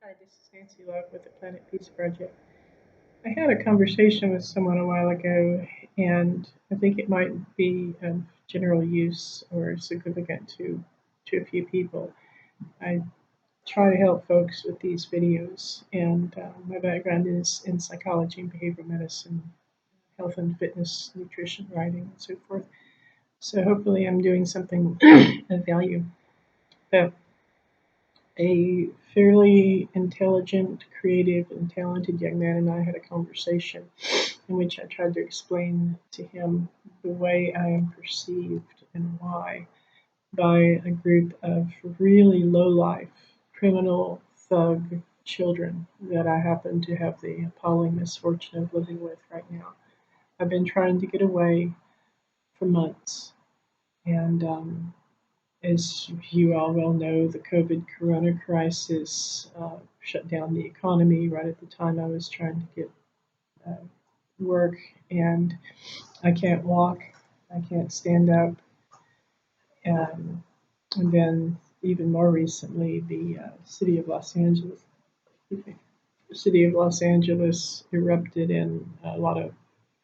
Hi, this is Nancy Love with the Planet Peace Project. I had a conversation with someone a while ago, and I think it might be of general use or significant to a few people. I try to help folks with these videos, and my background is in psychology and behavioral medicine, health and fitness, nutrition, writing, and so forth. So hopefully, I'm doing something of value. But a fairly intelligent, creative, and talented young man and I had a conversation in which I tried to explain to him the way I am perceived and why by a group of really low life, criminal, thug children that I happen to have the appalling misfortune of living with right now. I've been trying to get away for months, and as you all well know, the COVID corona crisis shut down the economy right at the time I was trying to get uh, work, and I can't walk, I can't stand up. And then, even more recently, the city of Los Angeles, the city of Los Angeles erupted in a lot of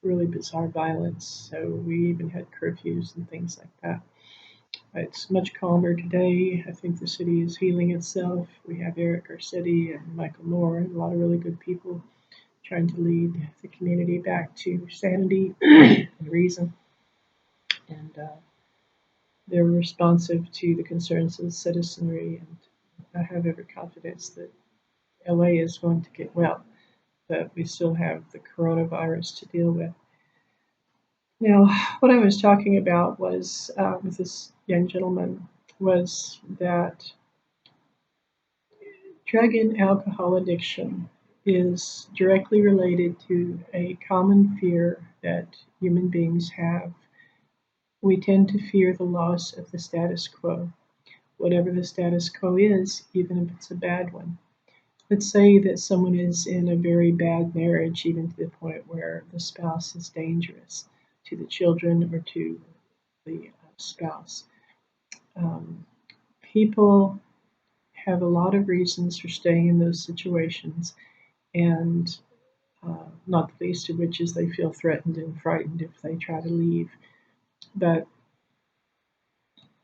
really bizarre violence. So we even had curfews and things like that. It's much calmer today. I think the city is healing itself. We have Eric Garcetti and Michael Moore and a lot of really good people trying to lead the community back to sanity and reason. And they're responsive to the concerns of the citizenry. And I have every confidence that LA is going to get well, but we still have the coronavirus to deal with. Now, what I was talking about was with this young gentleman was that drug and alcohol addiction is directly related to a common fear that human beings have. We tend to fear the loss of the status quo, whatever the status quo is, even if it's a bad one. Let's say that someone is in a very bad marriage, even to the point where the spouse is dangerous to the children or to the spouse. Um, People have a lot of reasons for staying in those situations, and not the least of which is they feel threatened and frightened if they try to leave. But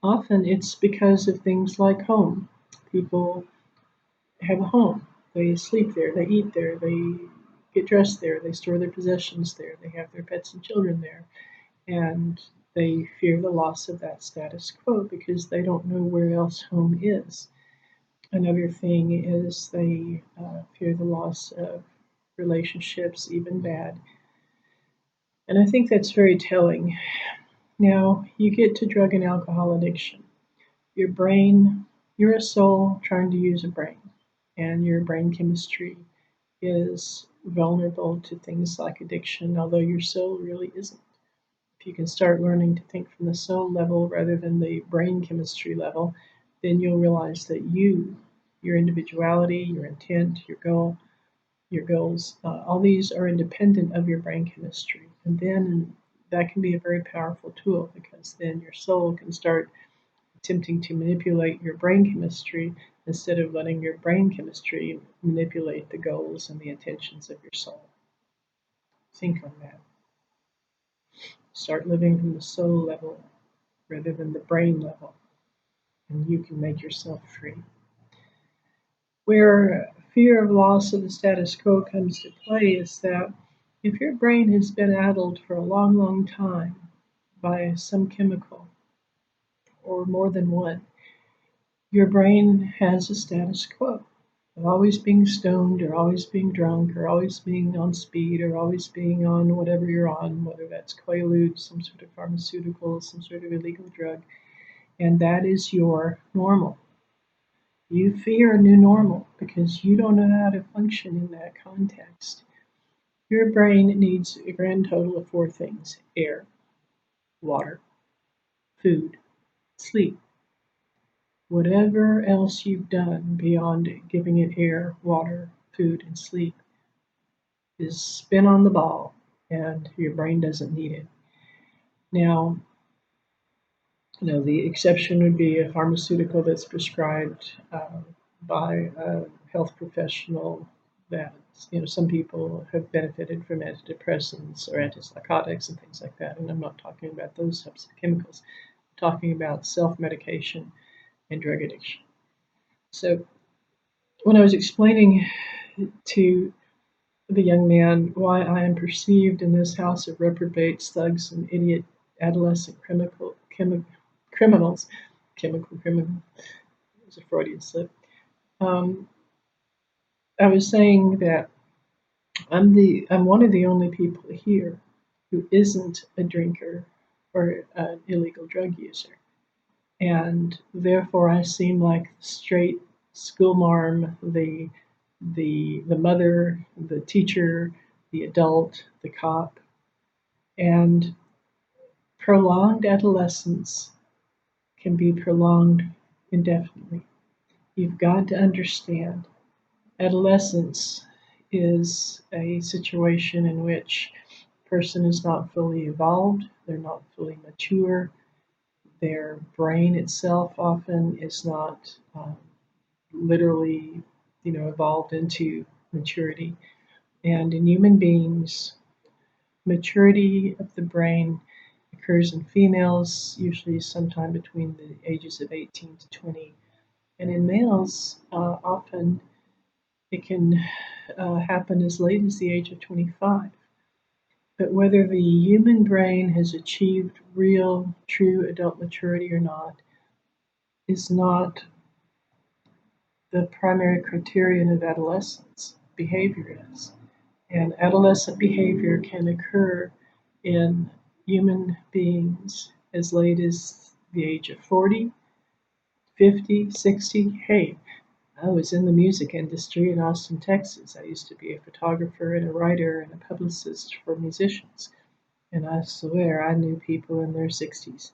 often it's because of things like home. People have a home, they sleep there, they eat there, they get dressed there, they store their possessions there, they have their pets and children there, and they fear the loss of that status quo because they don't know where else home is. Another thing is they fear the loss of relationships, even bad. And I think that's very telling. Now, you get to drug and alcohol addiction. Your brain, you're a soul trying to use a brain, and your brain chemistry is vulnerable to things like addiction, although your soul really isn't. If you can start learning to think from the soul level rather than the brain chemistry level, then you'll realize that you, your individuality, your intent, your goals, all these are independent of your brain chemistry. And then that can be a very powerful tool because then your soul can start attempting to manipulate your brain chemistry instead of letting your brain chemistry manipulate the goals and the intentions of your soul. Think on that. Start living from the soul level rather than the brain level, and you can make yourself free. Where fear of loss of the status quo comes to play is that if your brain has been addled for a long, long time by some chemical or more than one, your brain has a status quo of always being stoned or always being drunk or always being on speed or always being on whatever you're on, whether that's Quaalude, some sort of pharmaceutical, some sort of illegal drug, and that is your normal. You fear a new normal because you don't know how to function in that context. Your brain needs a grand total of four things: air, water, food, sleep. Whatever else you've done beyond giving it air, water, food, and sleep is spin on the ball, and your brain doesn't need it. Now, the exception would be a pharmaceutical that's prescribed by a health professional that, some people have benefited from antidepressants or antipsychotics and things like that. And I'm not talking about those types of chemicals. I'm talking about self-medication and drug addiction. So when I was explaining to the young man why I am perceived in this house of reprobates, thugs, and idiot adolescent criminals, chemical criminal, it was a Freudian slip. Um, I was saying that I'm one of the only people here who isn't a drinker or an illegal drug user, and therefore I seem like the straight school marm, the mother, the teacher, the adult, the cop, and prolonged adolescence can be prolonged indefinitely. You've got to understand adolescence is a situation in which a person is not fully evolved, they're not fully mature, their brain itself often is not literally, evolved into maturity. And in human beings, maturity of the brain occurs in females, usually sometime between the ages of 18 to 20. And in males, often it can happen as late as the age of 25. But whether the human brain has achieved real, true adult maturity or not is not the primary criterion of adolescence. Behavior is. And adolescent behavior can occur in human beings as late as the age of 40, 50, 60. Hey, I was in the music industry in Austin, Texas. I used to be a photographer and a writer and a publicist for musicians. And I swear I knew people in their 60s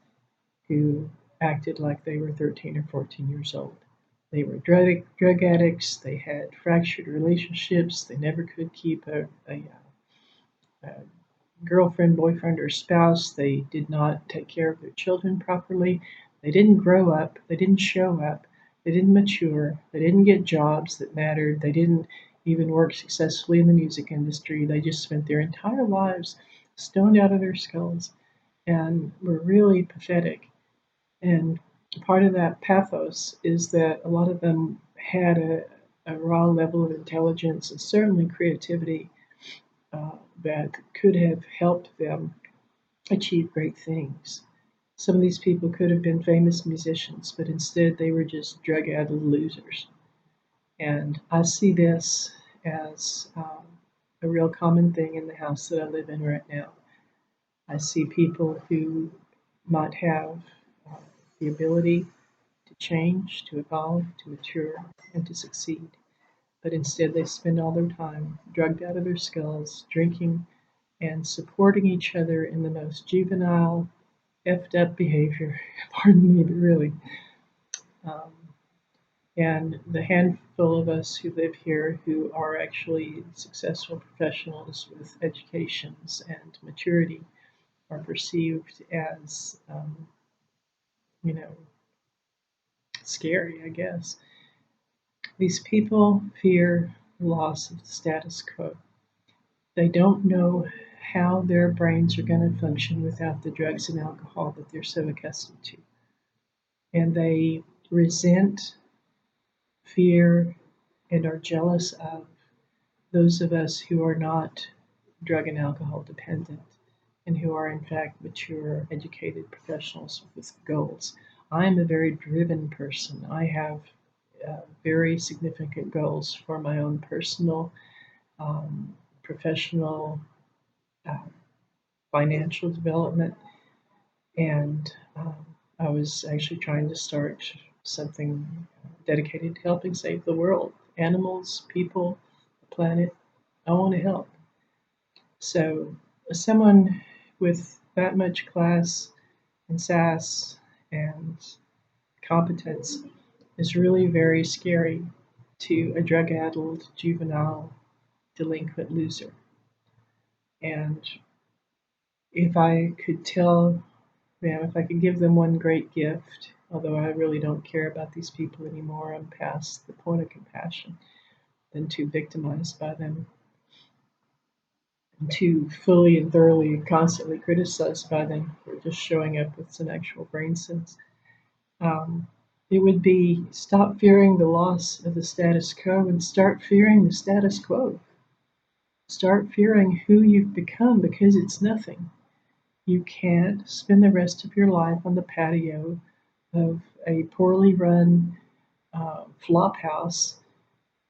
who acted like they were 13 or 14 years old. They were drug addicts, they had fractured relationships, they never could keep a girlfriend, boyfriend, or spouse. They did not take care of their children properly. They didn't grow up. They didn't show up. They didn't mature. They didn't get jobs that mattered. They didn't even work successfully in the music industry. They just spent their entire lives stoned out of their skulls and were really pathetic. And part of that pathos is that a lot of them had a raw level of intelligence and certainly creativity that could have helped them achieve great things. Some of these people could have been famous musicians, but instead they were just drug addled losers. And I see this as a real common thing in the house that I live in right now. I see people who might have uh, the ability to change, to evolve, to mature, and to succeed. But instead, they spend all their time drugged out of their skulls, drinking, and supporting each other in the most juvenile, effed up behavior. Pardon me, but really. Um, and the handful of us who live here who are actually successful professionals with educations and maturity are perceived as, you know, scary, I guess. These people fear the loss of the status quo. They don't know how their brains are going to function without the drugs and alcohol that they're so accustomed to. And they resent, fear, and are jealous of those of us who are not drug and alcohol dependent and who are, in fact, mature, educated professionals with goals. I'm a very driven person. I have very significant goals for my own personal, professional, uh, financial development. And I was actually trying to start something dedicated to helping save the world, animals, people, the planet. I want to help. So, someone with that much class and sass and competence is really very scary to a drug addled, juvenile, delinquent loser. And if I could tell them, if I could give them one great gift, although I really don't care about these people anymore. I'm past the point of compassion. Been too victimized by them, and too fully and thoroughly and constantly criticized by them for just showing up with some actual brain sense. Um, it would be stop fearing the loss of the status quo and start fearing the status quo. Start fearing who you've become because it's nothing. You can't spend the rest of your life on the patio of a poorly run flop house,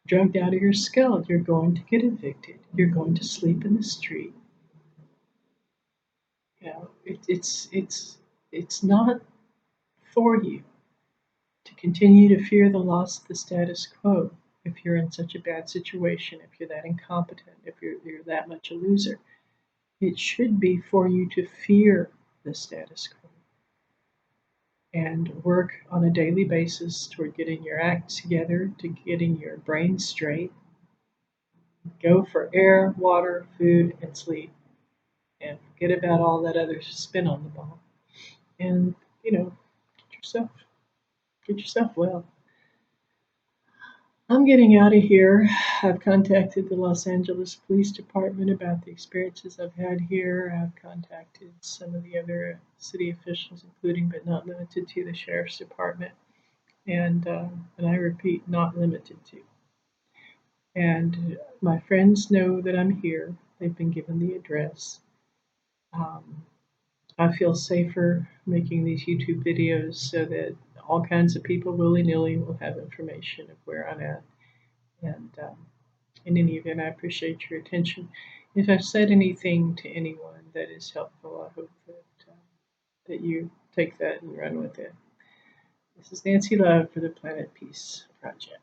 drugged out of your skull. You're going to get evicted. You're going to sleep in the street. You know, it's not for you to continue to fear the loss of the status quo if you're in such a bad situation, if you're that incompetent, if you're that much a loser. It should be for you to fear the status quo and work on a daily basis toward getting your act together, to getting your brain straight. Go for air, water, food, and sleep, and forget about all that other spin on the ball. And get yourself get yourself well. I'm getting out of here. I've contacted the Los Angeles Police Department about the experiences I've had here. I've contacted some of the other city officials, including but not limited to the Sheriff's Department, and I repeat, not limited to. And my friends know that I'm here. They've been given the address. Um, I feel safer making these YouTube videos so that all kinds of people willy nilly will have information of where I'm at. And in any event, I appreciate your attention. If I've said anything to anyone that is helpful, I hope that you take that and run with it. This is Nancy Love for the Planet Peace Project.